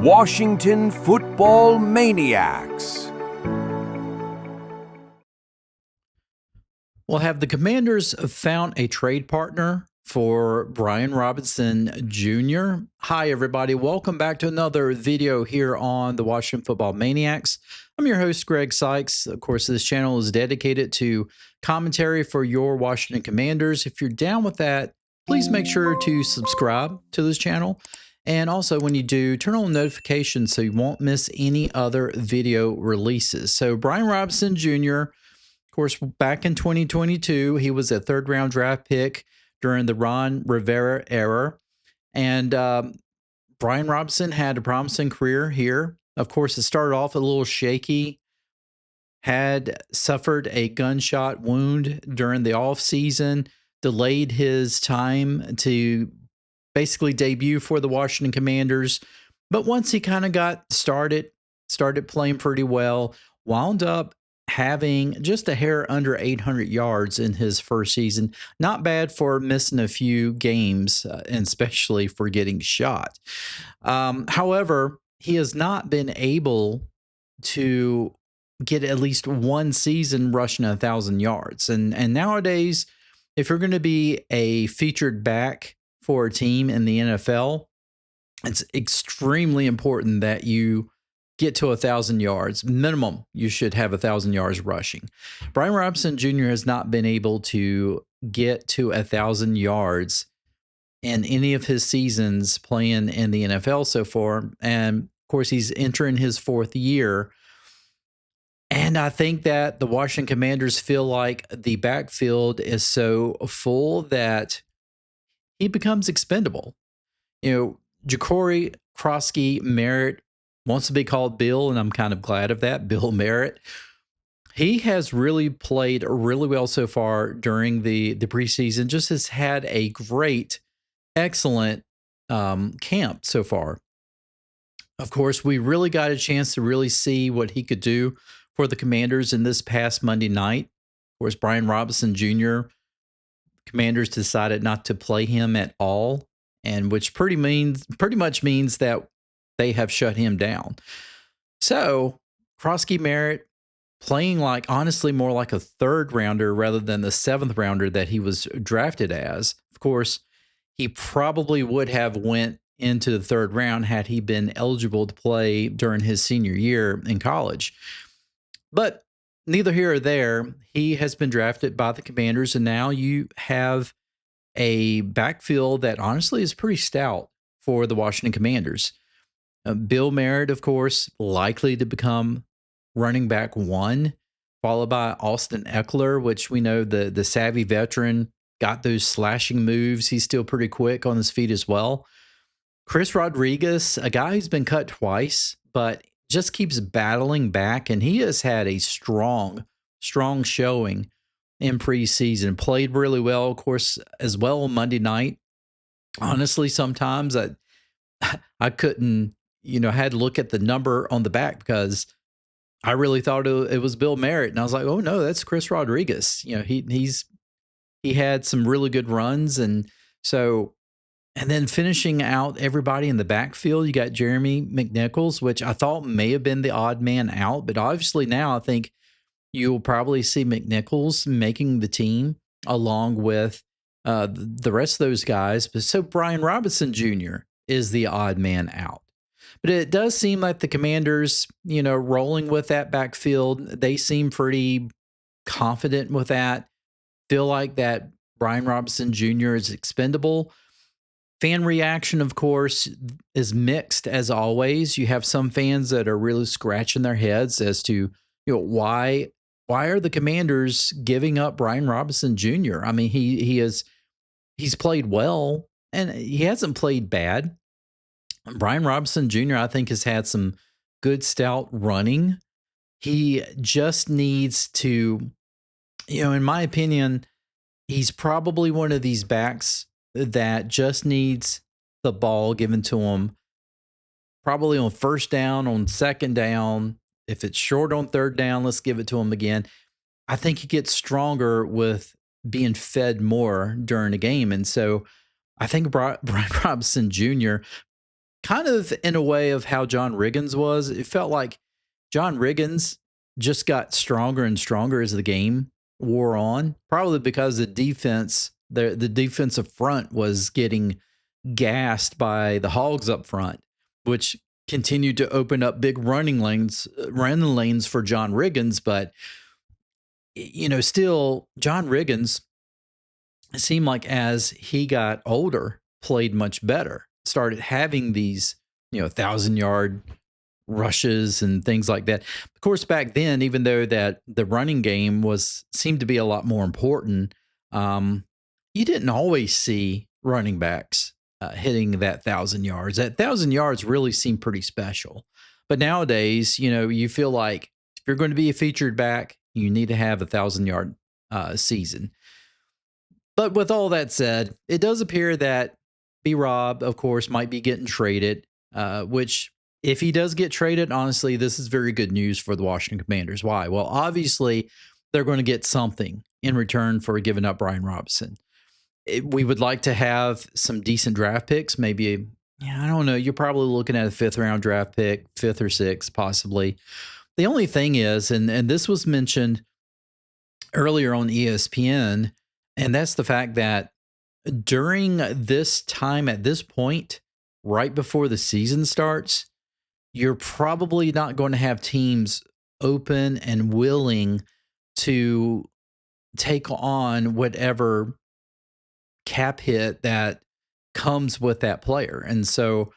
Washington Football Maniacs. Well, have the Commanders found a trade partner for Brian Robinson Jr.? Hi, everybody. Welcome back to another video here on the Washington Football Maniacs. I'm your host, Greg Sykes. Of course, this channel is dedicated to commentary for your Washington Commanders. If you're down with that, please make sure to subscribe to this channel. And also, when you do, turn on notifications so you won't miss any other video releases. So, Brian Robinson Jr., of course, back in 2022, he was a third-round draft pick during the Ron Rivera era. And Brian Robinson had a promising career here. Of course, it started off a little shaky, had suffered a gunshot wound during the offseason, delayed his time to basically debut for the Washington Commanders. But once he kind of got started playing pretty well, wound up having just a hair under 800 yards in his first season. Not bad for missing a few games, and especially for getting shot. However, he has not been able to get at least one season rushing 1,000 yards. And nowadays, if you're going to be a featured back for a team in the NFL, it's extremely important that you get to 1,000 yards. Minimum, you should have 1,000 yards rushing. Brian Robinson Jr. has not been able to get to 1,000 yards in any of his seasons playing in the NFL so far. And of course, he's entering his fourth year. And I think that the Washington Commanders feel like the backfield is so full that he becomes expendable. You know, Ja'Cory Krosky Merritt wants to be called Bill, and I'm kind of glad of that, Bill Merritt. He has really played really well so far during the preseason, just has had a great, excellent camp so far. Of course, we really got a chance to really see what he could do for the Commanders in this past Monday night. Of course, Brian Robinson Jr., Commanders decided not to play him at all, and which pretty much means that they have shut him down. So Krosky Merritt playing like, honestly, more like a third rounder rather than the seventh rounder that he was drafted as. Of course, he probably would have went into the third round had he been eligible to play during his senior year in college. But neither here or there, he has been drafted by the Commanders, and now you have a backfield that honestly is pretty stout for the Washington Commanders. Bill Merritt, of course, likely to become running back one, followed by Austin Eckler, which we know the savvy veteran got those slashing moves. He's still pretty quick on his feet as well. Chris Rodriguez, a guy who's been cut twice, but just keeps battling back, and he has had a strong showing in preseason. Played really well, of course, as well on Monday night. Honestly, sometimes I couldn't, I had to look at the number on the back because I really thought it was Bill Merritt, and I was like, oh no, that's Chris Rodriguez. He had some really good runs, and then finishing out everybody in the backfield, you got Jeremy McNichols, which I thought may have been the odd man out, but obviously now I think you'll probably see McNichols making the team along with the rest of those guys. But so Brian Robinson Jr. is the odd man out. But it does seem like the Commanders, rolling with that backfield, they seem pretty confident with that. Feel like that Brian Robinson Jr. is expendable. Fan reaction, of course, is mixed as always. You have some fans that are really scratching their heads as to, why are the Commanders giving up Brian Robinson Jr.? I mean, he's played well, and he hasn't played bad. Brian Robinson Jr., I think, has had some good stout running. He just needs to, in my opinion, he's probably one of these backs that just needs the ball given to him, probably on first down, on second down. If it's short on third down, let's give it to him again. I think he gets stronger with being fed more during a game. And so I think Brian Robinson Jr., kind of in a way of how John Riggins was. It felt like John Riggins just got stronger and stronger as the game wore on, probably because the defensive front was getting gassed by the Hogs up front, which continued to open up big running lanes for John Riggins. But still John Riggins, it seemed like as he got older, played much better, started having these 1,000-yard rushes and things like that. Of course, back then, even though that the running game seemed to be a lot more important, you didn't always see running backs hitting that 1,000 yards. That 1,000 yards really seemed pretty special. But nowadays, you feel like if you're going to be a featured back, you need to have a 1,000-yard season. But with all that said, it does appear that B. Rob, of course, might be getting traded, which if he does get traded, honestly, this is very good news for the Washington Commanders. Why? Well, obviously, they're going to get something in return for giving up Brian Robinson. We would like to have some decent draft picks. Maybe, I don't know. You're probably looking at a 5th-round draft pick, 5th or 6th, possibly. The only thing is, and this was mentioned earlier on ESPN, and that's the fact that during this time, at this point, right before the season starts, you're probably not going to have teams open and willing to take on whatever cap hit that comes with that player. And so,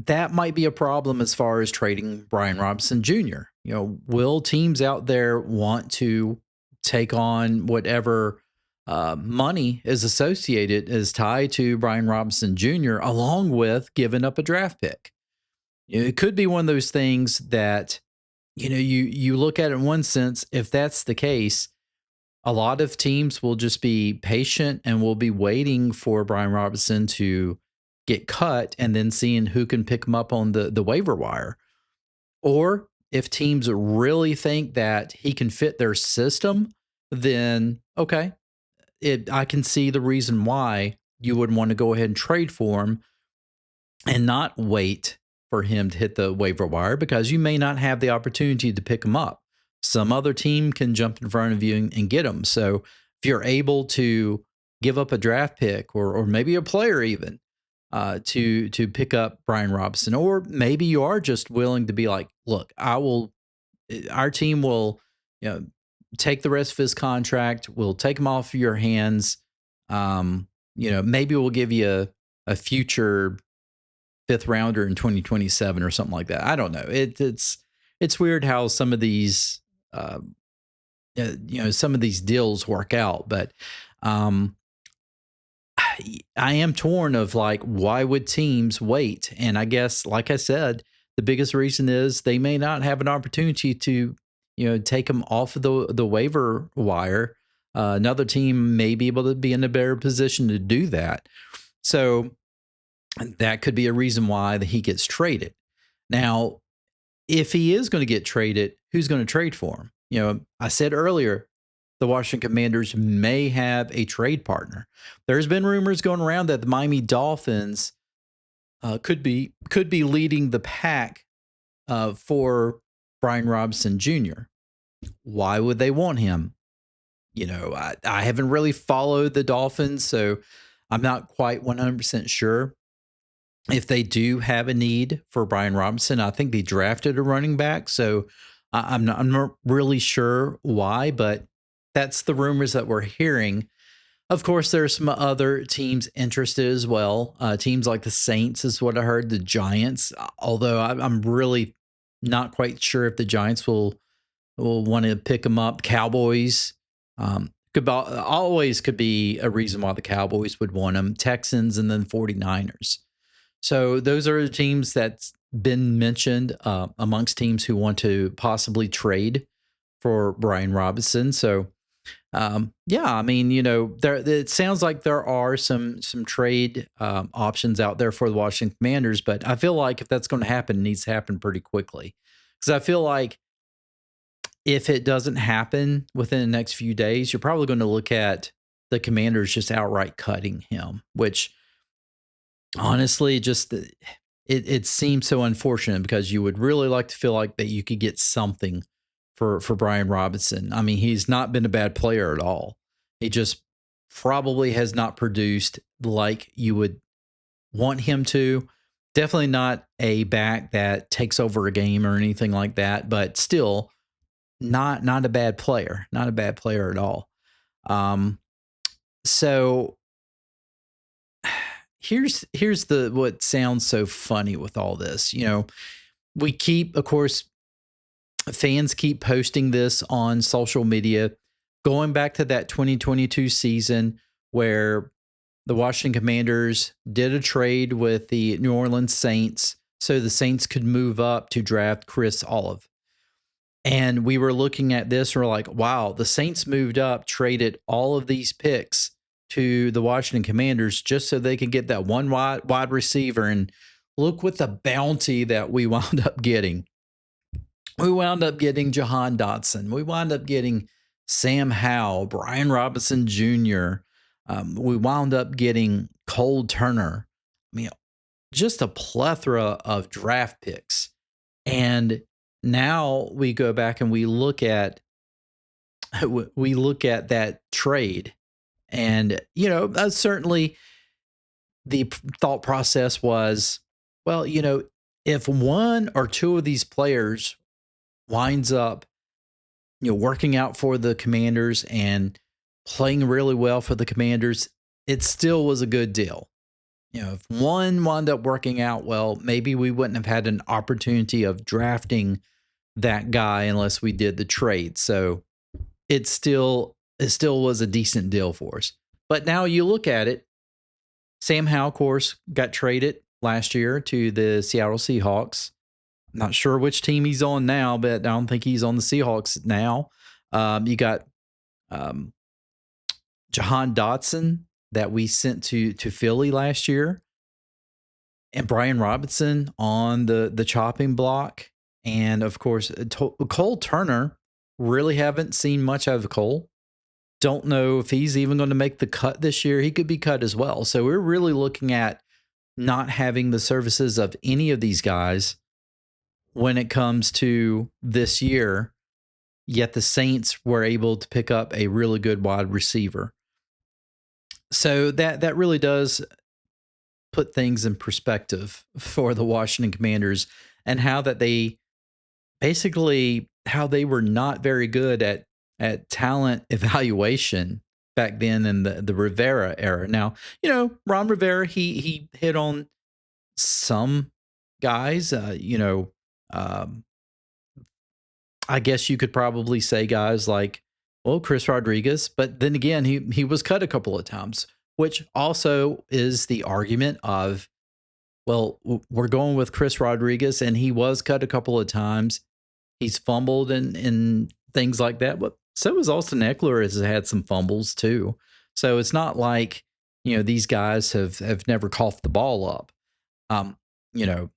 that might be a problem as far as trading Brian Robinson Jr. Will teams out there want to take on whatever money is tied to Brian Robinson Jr. along with giving up a draft pick? It could be one of those things that, you look at it in one sense. If that's the case, a lot of teams will just be patient and will be waiting for Brian Robinson to get cut and then seeing who can pick him up on the waiver wire. Or if teams really think that he can fit their system, then okay, I can see the reason why you would want to go ahead and trade for him and not wait for him to hit the waiver wire, because you may not have the opportunity to pick him up. Some other team can jump in front of you and get him. So if you're able to give up a draft pick or maybe a player even to pick up Brian Robinson, or maybe you are just willing to be like, look, our team will, take the rest of his contract. We'll take him off your hands. Maybe we'll give you a future 5th rounder in 2027 or something like that. I don't know. It's weird how some of these, some of these deals work out, but I am torn of like, why would teams wait? And I guess, like I said, the biggest reason is they may not have an opportunity to, take them off of the waiver wire. Another team may be able to be in a better position to do that. So that could be a reason why he gets traded. Now, if he is going to get traded, who's going to trade for him? I said earlier, the Washington Commanders may have a trade partner. There's been rumors going around that the Miami Dolphins could be leading the pack for Brian Robinson Jr. Why would they want him? I haven't really followed the Dolphins, so I'm not quite 100% sure if they do have a need for Brian Robinson. I think they drafted a running back, so I'm not really sure why, but that's the rumors that we're hearing. Of course, there's some other teams interested as well. Teams like the Saints is what I heard, the Giants, although I'm really not quite sure if the Giants will want to pick them up. Cowboys always could be a reason why the Cowboys would want them. Texans and then 49ers. So those are the teams that's been mentioned amongst teams who want to possibly trade for Brian Robinson. So, it sounds like there are some trade options out there for the Washington Commanders, but I feel like if that's going to happen, it needs to happen pretty quickly. Because I feel like if it doesn't happen within the next few days, you're probably going to look at the Commanders just outright cutting him, which honestly, just it seems so unfortunate because you would really like to feel like that you could get something for Brian Robinson. I mean, he's not been a bad player at all. He just probably has not produced like you would want him to. Definitely not a back that takes over a game or anything like that, but still not a bad player. Not a bad player at all. Um, so here's the what sounds so funny with all this. You know, we keep, of course, fans keep posting this on social media, going back to that 2022 season where the Washington Commanders did a trade with the New Orleans Saints so the Saints could move up to draft Chris Olive. And we were looking at this and we're like, wow, the Saints moved up, traded all of these picks to the Washington Commanders just so they could get that one wide receiver. And look what the bounty that we wound up getting. We wound up getting Jahan Dotson. We wound up getting Sam Howell, Brian Robinson Jr. We wound up getting Cole Turner. I mean, just a plethora of draft picks. And now we go back and we look at that trade, and you know, certainly the thought process was, well, you know, if one or two of these players winds up, you know, working out for the Commanders and playing really well for the Commanders, it still was a good deal. You know, if one wound up working out well, maybe we wouldn't have had an opportunity of drafting that guy unless we did the trade. So it still was a decent deal for us. But now you look at it, Sam Howell, of course, got traded last year to the Seattle Seahawks. Not sure which team he's on now, but I don't think he's on the Seahawks now. You got Jahan Dotson that we sent to Philly last year, and Brian Robinson on the chopping block. And of course, Cole Turner, really haven't seen much out of Cole. Don't know if he's even going to make the cut this year. He could be cut as well. So we're really looking at not having the services of any of these guys when it comes to this year. Yet the Saints were able to pick up a really good wide receiver. So that really does put things in perspective for the Washington Commanders and how that they basically how they were not very good at talent evaluation back then in the Rivera era. Now, you know, Ron Rivera, he hit on some guys, I guess you could probably say guys like, well, Chris Rodriguez, but then again, he was cut a couple of times, which also is the argument of, well, we're going with Chris Rodriguez and he was cut a couple of times. He's fumbled and things like that, but so is Austin Eckler has had some fumbles too. So it's not like, you know, these guys have never coughed the ball up. You know,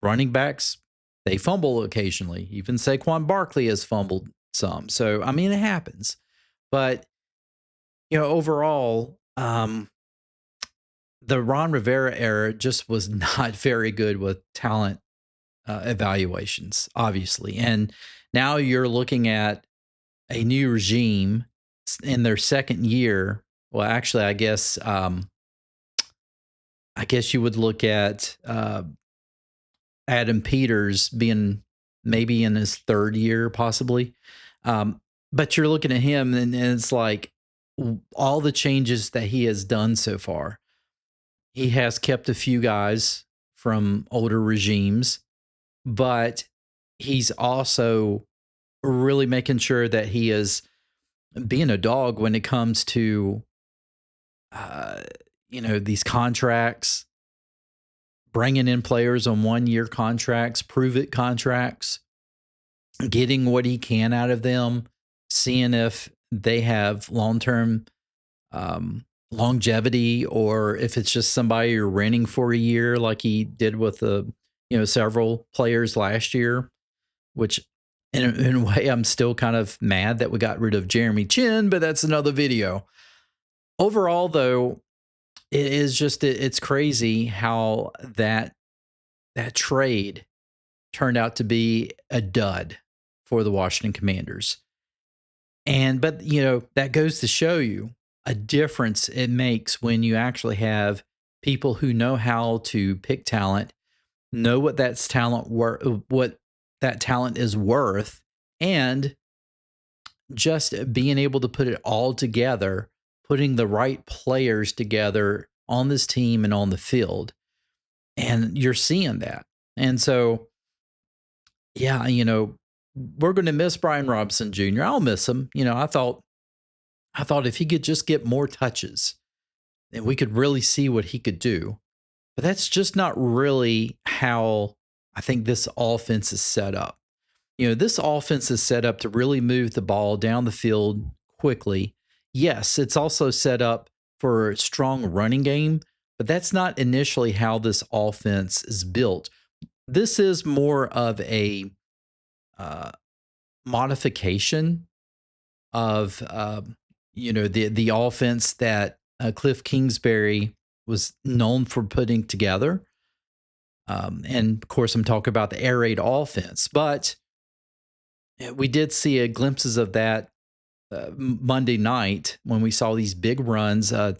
running backs, they fumble occasionally. Even Saquon Barkley has fumbled some. So, I mean, it happens. But, you know, overall, the Ron Rivera era just was not very good with talent evaluations, obviously. And now you're looking at a new regime in their second year. Well, actually, I guess you would look at Adam Peters being maybe in his third year, possibly. But you're looking at him and it's like all the changes that he has done so far. He has kept a few guys from older regimes, but he's also really making sure that he is being a dog when it comes to, these contracts, bringing in players on 1-year contracts, prove it contracts, getting what he can out of them, seeing if they have long-term longevity or if it's just somebody you're renting for a year like he did with several players last year, which in a way I'm still kind of mad that we got rid of Jeremy Chin, but that's another video. Overall, though, it is just it's crazy how that trade turned out to be a dud for the Washington Commanders. And but that goes to show you a difference it makes when you actually have people who know how to pick talent, know what that talent is worth, and just being able to put it all together, putting the right players together on this team and on the field. And you're seeing that. And so, yeah, we're going to miss Brian Robinson Jr. I'll miss him. I thought if he could just get more touches, then we could really see what he could do. But that's just not really how I think this offense is set up. This offense is set up to really move the ball down the field quickly. Yes, it's also set up for a strong running game, but that's not initially how this offense is built. This is more of a modification of the offense that Cliff Kingsbury was known for putting together. And of course, I'm talking about the air raid offense, but we did see glimpses of that Monday night when we saw these big runs. A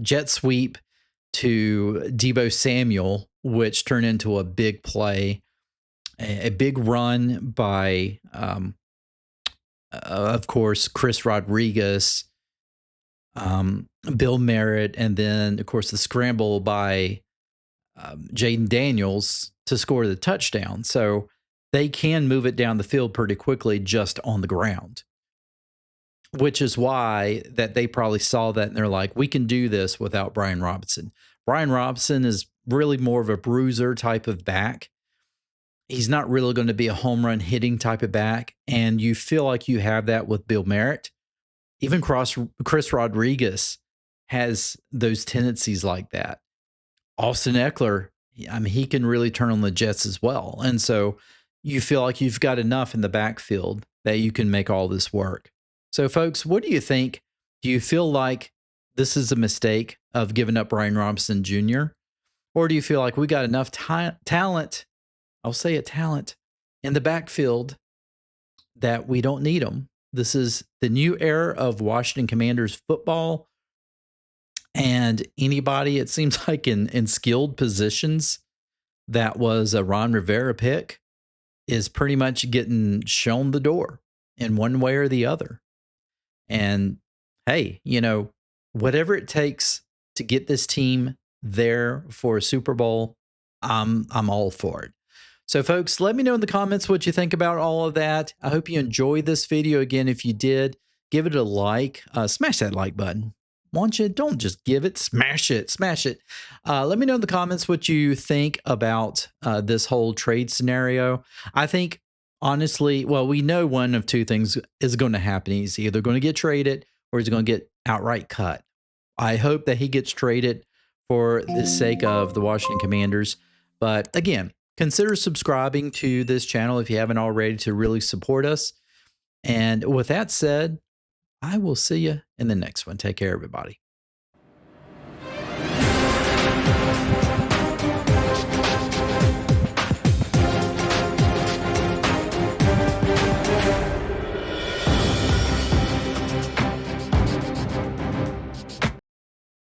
jet sweep to Deebo Samuel, which turned into a big play, a big run by, of course, Chris Rodriguez, Bill Merritt, and then, of course, the scramble by Jaden Daniels to score the touchdown. So they can move it down the field pretty quickly just on the ground, which is why that they probably saw that and they're like, we can do this without Brian Robinson. Brian Robinson is really more of a bruiser type of back. He's not really going to be a home run hitting type of back. And you feel like you have that with Bill Merritt. Even Chris Rodriguez has those tendencies like that. Austin Eckler, I mean, he can really turn on the Jets as well. And so you feel like you've got enough in the backfield that you can make all this work. So, folks, what do you think? Do you feel like this is a mistake of giving up Brian Robinson Jr.? Or do you feel like we got enough talent, I'll say a talent, in the backfield that we don't need them? This is the new era of Washington Commanders football. And anybody, it seems like in skilled positions that was a Ron Rivera pick is pretty much getting shown the door in one way or the other. And hey, whatever it takes to get this team there for a Super Bowl, I'm all for it. So, folks, let me know in the comments what you think about all of that. I hope you enjoyed this video. Again, if you did, give it a like. Smash that like button. Want you? Don't just give it. Smash it. Smash it. Let me know in the comments what you think about this whole trade scenario. I think, honestly, well, we know one of two things is going to happen. He's either going to get traded or he's going to get outright cut. I hope that he gets traded for the sake of the Washington Commanders. But again, consider subscribing to this channel if you haven't already to really support us. And with that said, I will see you in the next one. Take care, everybody.